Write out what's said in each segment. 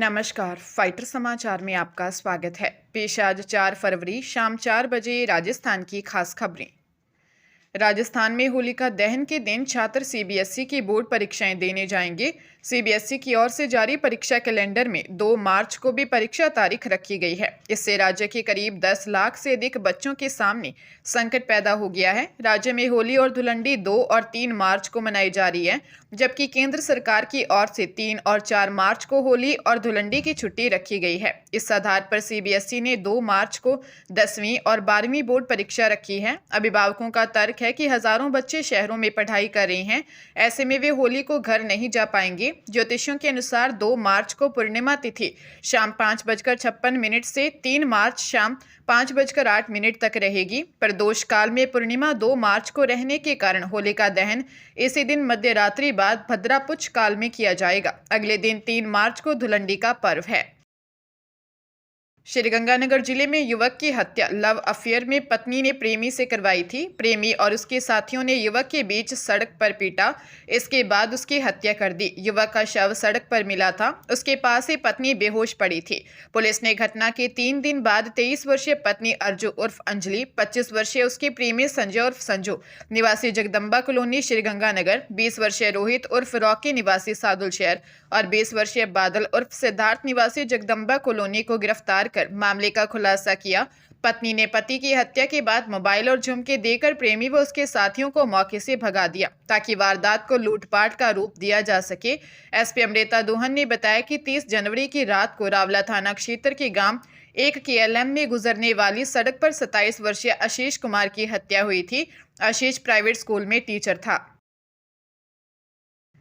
नमस्कार, फाइटर समाचार में आपका स्वागत है। पेश आज 4 फरवरी शाम 4 बजे राजस्थान की खास खबरें। राजस्थान में होलिका दहन के दिन छात्र सीबीएसई की बोर्ड परीक्षाएं देने जाएंगे। सीबीएसई की ओर से जारी परीक्षा कैलेंडर में 2 मार्च को भी परीक्षा तारीख रखी गई है। इससे राज्य के करीब 10 लाख से अधिक बच्चों के सामने संकट पैदा हो गया है। राज्य में होली और धुलंडी 2 और 3 मार्च को मनाई जा रही है, जबकि केंद्र सरकार की ओर से 3 और 4 मार्च को होली और धुलंडी की छुट्टी रखी गई है। इस आधार पर सीबीएसई ने 2 मार्च को 10वीं और 12वीं बोर्ड परीक्षा रखी है। अभिभावकों का तर्क है कि हजारों बच्चे शहरों में पढ़ाई कर रहे हैं, ऐसे में वे होली को घर नहीं जा पाएंगे। ज्योतिषियों के अनुसार 2 मार्च को पूर्णिमा तिथि शाम 5:56 से 3 मार्च शाम 5:08 तक रहेगी। प्रदोष काल में पूर्णिमा 2 मार्च को रहने के कारण होलिका दहन इसी दिन मध्य रात्रि बाद भद्रापुछ काल में किया जाएगा। अगले दिन 3 मार्च को धुलंडी का पर्व है। श्रीगंगानगर जिले में युवक की हत्या लव अफेयर में पत्नी ने प्रेमी से करवाई थी। प्रेमी और उसके साथियों ने युवक के बीच सड़क पर पीटा, इसके बाद उसकी हत्या कर दी। युवक का शव सड़क पर मिला था, उसके पास ही पत्नी बेहोश पड़ी थी। पुलिस ने घटना के 3 दिन बाद 23 वर्षीय पत्नी अर्जु उर्फ अंजलि, 25 वर्षीय उसके प्रेमी संजय उर्फ संजू निवासी जगदम्बा कॉलोनी श्रीगंगानगर, 20 वर्षीय रोहित उर्फ रॉकी निवासी सादुल शहर और 20 वर्षीय बादल उर्फ सिद्धार्थ निवासी जगदम्बा कॉलोनी को गिरफ्तार मामले का खुलासा किया। पत्नी ने पति की हत्या के बाद मोबाइल और झुमके देकर प्रेमी व उसके साथियों को मौके से भगा दिया, ताकि वारदात को लूटपाट का रूप दिया जा सके। एसपी अमृता दोहन ने बताया कि 30 जनवरी की रात को रावला थाना क्षेत्र के गांव 1 KLM में गुजरने वाली सड़क पर 27 वर्षीय आशीष कुमार की हत्या हुई थी। आशीष प्राइवेट स्कूल में टीचर था।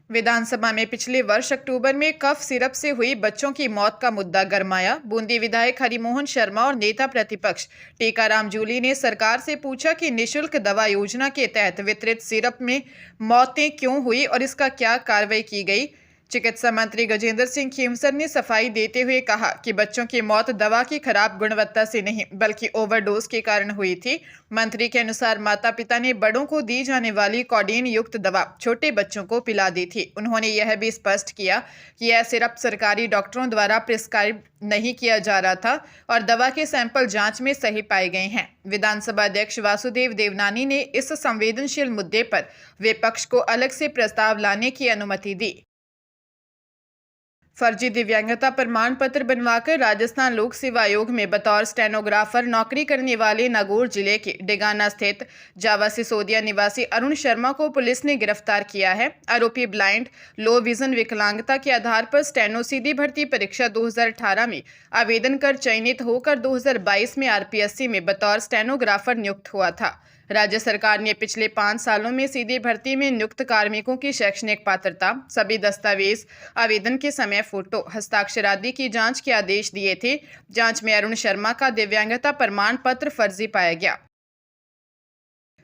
विधानसभा में पिछले वर्ष अक्टूबर में कफ सिरप से हुई बच्चों की मौत का मुद्दा गरमाया। बूंदी विधायक हरिमोहन शर्मा और नेता प्रतिपक्ष टीकाराम जूली ने सरकार से पूछा कि निःशुल्क दवा योजना के तहत वितरित सिरप में मौतें क्यों हुई और इसका क्या कार्रवाई की गई। चिकित्सा मंत्री गजेंद्र सिंह खीमसर ने सफाई देते हुए कहा कि बच्चों की मौत दवा की खराब गुणवत्ता से नहीं बल्कि ओवरडोज के कारण हुई थी। मंत्री के अनुसार माता पिता ने बड़ों को दी जाने वाली कोडीन युक्त दवा छोटे बच्चों को पिला दी थी। उन्होंने यह भी स्पष्ट किया कि यह सिरप सरकारी डॉक्टरों द्वारा प्रिस्क्राइब नहीं किया जा रहा था और दवा के सैंपल जांच में सही पाए गए हैं। विधानसभा अध्यक्ष वासुदेव देवनानी ने इस संवेदनशील मुद्दे पर विपक्ष को अलग से प्रस्ताव लाने की अनुमति दी। फर्जी दिव्यांगता प्रमाण पत्र बनवाकर राजस्थान लोक सेवा आयोग में बतौर स्टेनोग्राफर नौकरी करने वाले नागौर जिले के डेगाना स्थित जावा सिसोदिया निवासी अरुण शर्मा को पुलिस ने गिरफ्तार किया है। आरोपी ब्लाइंड लो विजन विकलांगता के आधार पर स्टेनो सीधी भर्ती परीक्षा 2018 में आवेदन कर चयनित होकर 2022 में आरपीएससी में बतौर स्टेनोग्राफर नियुक्त हुआ था। राज्य सरकार ने पिछले 5 सालों में सीधी भर्ती में नियुक्त कार्मिकों की शैक्षणिक पात्रता, सभी दस्तावेज, आवेदन के समय फोटो, हस्ताक्षर आदि की जांच के आदेश दिए थे। जांच में अरुण शर्मा का दिव्यांगता प्रमाण पत्र फर्जी पाया गया।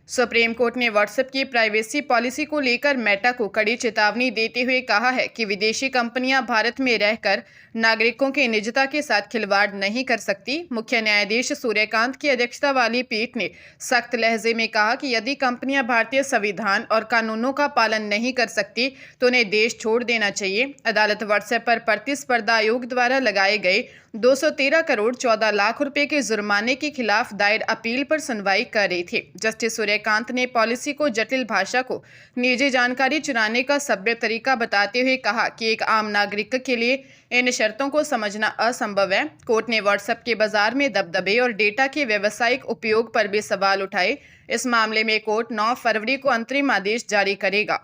सुप्रीम कोर्ट ने व्हाट्सएप की प्राइवेसी पॉलिसी को लेकर मेटा को कड़ी चेतावनी देते हुए कहा है कि विदेशी कंपनियां भारत में रहकर नागरिकों की निजता के साथ खिलवाड़ नहीं कर सकती। मुख्य न्यायाधीश सूर्यकांत की अध्यक्षता वाली पीठ ने सख्त लहजे में कहा कि यदि कंपनियां भारतीय संविधान और कानूनों का पालन नहीं कर सकती तो उन्हें देश छोड़ देना चाहिए। अदालत व्हाट्सएप पर प्रतिस्पर्धा आयोग द्वारा लगाए गए 213 करोड़ 14 लाख रुपए के जुर्माने के खिलाफ दायर अपील पर सुनवाई कर रही थी। जस्टिस सूर्यकांत ने पॉलिसी को जटिल भाषा को निजी जानकारी चुराने का सभ्य तरीका बताते हुए कहा कि एक आम नागरिक के लिए इन शर्तों को समझना असंभव है। कोर्ट ने व्हाट्सएप के बाजार में दबदबे और डेटा के व्यावसायिक उपयोग पर भी सवाल उठाए। इस मामले में कोर्ट 9 फरवरी को अंतरिम आदेश जारी करेगा।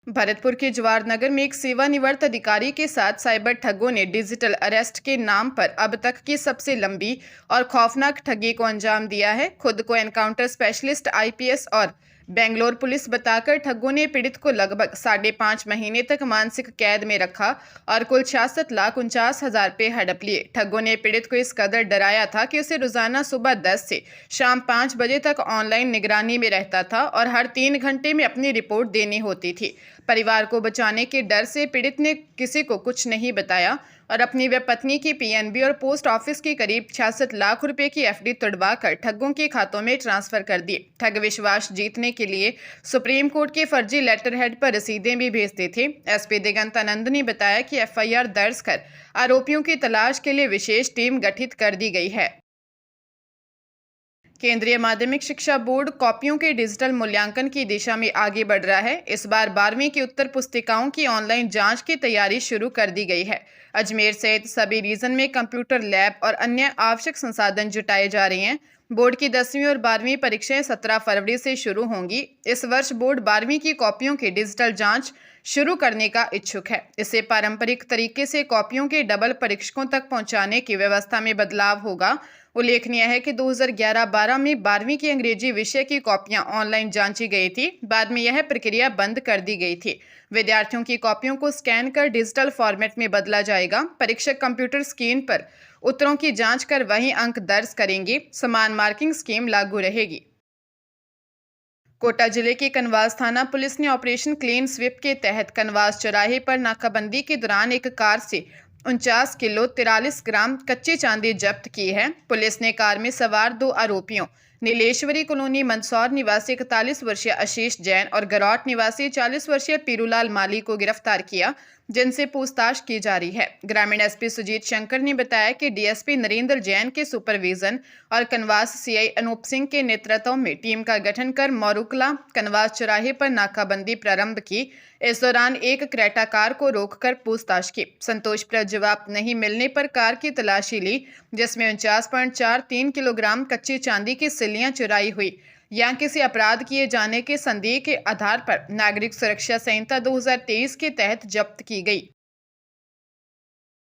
भरतपुर के जवाहरनगर में एक सेवानिवृत्त अधिकारी के साथ साइबर ठगों ने डिजिटल अरेस्ट के नाम पर अब तक की सबसे लंबी और खौफनाक ठगी को अंजाम दिया है। खुद को एनकाउंटर स्पेशलिस्ट आईपीएस और बेंगलोर पुलिस बताकर ठगों ने पीड़ित को लगभग 5.5 महीने तक मानसिक कैद में रखा और कुल 66,49,000 रुपये हड़प लिए। ठगों ने पीड़ित को इस कदर डराया था कि उसे रोजाना सुबह 10 से शाम 5 बजे तक ऑनलाइन निगरानी में रहता था और हर 3 घंटे में अपनी रिपोर्ट देनी होती थी। परिवार को बचाने के डर से पीड़ित ने किसी को कुछ नहीं बताया। और अपनी व पत्नी की पीएनबी और पोस्ट ऑफिस की करीब 66 लाख रुपए की एफडी तुड़वाकर ठगों के खातों में ट्रांसफर कर दी। ठग विश्वास जीतने के लिए सुप्रीम कोर्ट के फर्जी लेटर हेड पर रसीदें भी भेजते थे। एसपी दिगंत आनंद ने बताया कि एफआईआर दर्ज कर आरोपियों की तलाश के लिए विशेष टीम गठित कर दी गई है। केंद्रीय माध्यमिक शिक्षा बोर्ड कॉपियों के डिजिटल मूल्यांकन की दिशा में आगे बढ़ रहा है। इस बार 12वीं की उत्तर पुस्तिकाओं की ऑनलाइन जांच की तैयारी शुरू कर दी गई है। अजमेर सहित सभी रीजन में कंप्यूटर लैब और अन्य आवश्यक संसाधन जुटाए जा रहे हैं। बोर्ड की 10वीं और 12वीं परीक्षाएं 17 फरवरी से शुरू होंगी। इस वर्ष बोर्ड 12वीं की कॉपियों की डिजिटल जांच शुरू करने का इच्छुक है। इससे पारंपरिक तरीके से कॉपियों के डबल परीक्षकों तक पहुंचाने की व्यवस्था में बदलाव होगा। उल्लेखनीय है कि 2011-12 में 12वीं की अंग्रेजी विषय की कॉपियां ऑनलाइन जांची गई थी। बाद में यह प्रक्रिया बंद कर दी गई थी। विद्यार्थियों की कॉपियों को स्कैन कर डिजिटल फॉर्मेट में बदला जाएगा। परीक्षक कंप्यूटर स्क्रीन पर उत्तरों की जांच कर वही अंक दर्ज करेंगे। समान मार्किंग स्कीम लागू रहेगी। कोटा जिले की कनवास थाना पुलिस ने ऑपरेशन क्लीन स्वीप के तहत कनवास चौराहे पर नाकाबंदी के दौरान एक कार से 49 किलो 43 ग्राम कच्ची चांदी जब्त की है। पुलिस ने कार में सवार 2 आरोपियों नीलेश्वरी कॉलोनी मंदसौर निवासी 41 वर्षीय आशीष जैन और गरौट निवासी 40 वर्षीय पीरूलाल माली को गिरफ्तार किया, जिनसे पूछताछ की जा रही है। ग्रामीण एसपी सुजीत शंकर ने बताया कि डीएसपी नरेंद्र जैन के सुपरविजन और कनवास सीआई अनूप सिंह के नेतृत्व में टीम का गठन कर मोरुकला कनवास चौराहे पर नाकाबंदी प्रारंभ की। इस दौरान एक क्रेटा कार को रोककर पूछताछ की। संतोषप्रद जवाब नहीं मिलने पर कार की तलाशी ली, जिसमें 49.43 किलोग्राम कच्ची चांदी की सिल्लियां चुराई हुई या किसी अपराध किए जाने के संदेह के आधार पर नागरिक सुरक्षा संहिता 2023 के तहत जब्त की गई।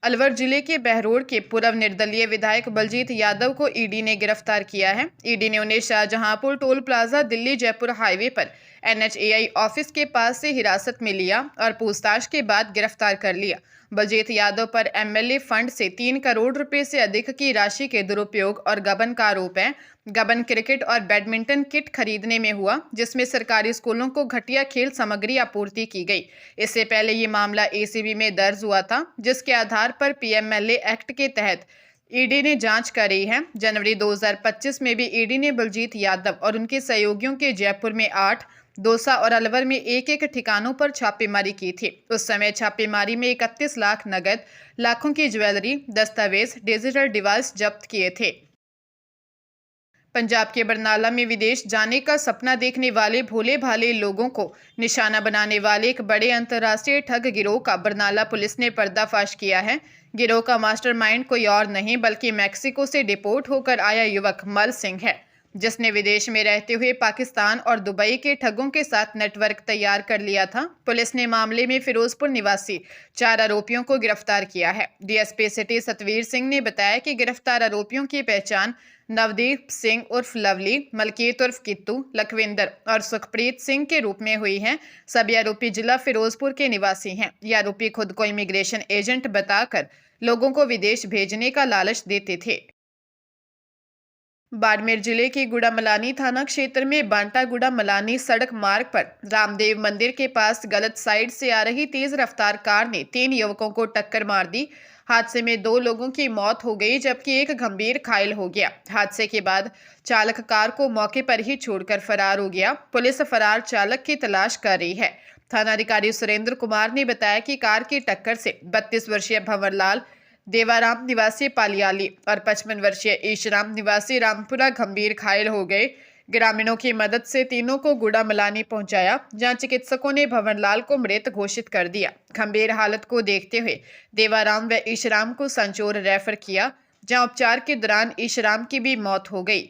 अलवर जिले के बहरोड के पूर्व निर्दलीय विधायक बलजीत यादव को ईडी ने गिरफ्तार किया है। ईडी ने उन्हें Shahjahanpur toll plaza Delhi Jaipur highway पर एनएचएआई ऑफिस के पास से हिरासत में लिया और पूछताछ के बाद गिरफ्तार कर लिया। बलजीत यादव पर एमएलए फंड से 3 करोड़ रुपए से अधिक की राशि के दुरुपयोग और गबन का आरोप है। गबन क्रिकेट और बैडमिंटन किट खरीदने में हुआ, जिसमें सरकारी स्कूलों को घटिया खेल सामग्री आपूर्ति की गई। इससे पहले ये मामला एसीबी में दर्ज हुआ था, जिसके आधार पर पीएमएलए एक्ट के तहत ईडी ने जांच कर रही है। जनवरी 2025 में भी ईडी ने बलजीत यादव और उनके सहयोगियों के जयपुर में 8, दौसा और अलवर में एक ठिकानों पर छापेमारी की थी। उस समय छापेमारी में 31 लाख नगद, लाखों की ज्वेलरी, दस्तावेज, डिजिटल डिवाइस जब्त किए थे। पंजाब के बरनाला में विदेश जाने का सपना देखने वाले भोले भाले लोगों को निशाना बनाने वाले एक बड़े अंतर्राष्ट्रीय ठग गिरोह का बरनाला पुलिस ने पर्दाफाश किया है। गिरोह का मास्टरमाइंड कोई और नहीं बल्कि मैक्सिको से डिपोर्ट होकर आया युवक मल सिंह है, जिसने विदेश में रहते हुए पाकिस्तान और दुबई के ठगों के साथ नेटवर्क तैयार कर लिया था। पुलिस ने मामले में फिरोजपुर निवासी 4 आरोपियों को गिरफ्तार किया है। डीएसपी सिटी सतवीर सिंह ने बताया कि गिरफ्तार आरोपियों की पहचान नवदीप सिंह उर्फ लवली, मलकीत उर्फ कित्तू, लखविंदर और सुखप्रीत सिंह के रूप में हुई हैं। सभी आरोपी जिला फिरोजपुर के निवासी हैं। ये आरोपी खुद को इमिग्रेशन एजेंट बताकर लोगों को विदेश भेजने का लालच देते थे। बाड़मेर जिले के गुड़ामलानी थाना क्षेत्र में बांटा गुड़ा मलानी सड़क मार्ग पर रामदेव मंदिर के पास गलत साइड से आ रही तेज रफ्तार कार ने 3 युवकों को टक्कर मार दी। हादसे में 2 लोगों की मौत हो गई, जबकि एक गंभीर घायल हो गया। हादसे के बाद चालक कार को मौके पर ही छोड़कर फरार हो गया। पुलिस फरार चालक की तलाश कर रही है। थानाधिकारी सुरेंद्र कुमार ने बताया कि कार की टक्कर से 32 वर्षीय भंवरलाल देवाराम निवासी पालियाली और 55 वर्षीय ईशराम निवासी रामपुरा गंभीर घायल हो गए। ग्रामीणों की मदद से तीनों को गुड़ामलानी पहुंचाया, जहां चिकित्सकों ने भंवरलाल को मृत घोषित कर दिया। गंभीर हालत को देखते हुए देवाराम व ईशराम को संचोर रेफर किया, जहां उपचार के दौरान ईशराम की भी मौत हो गई।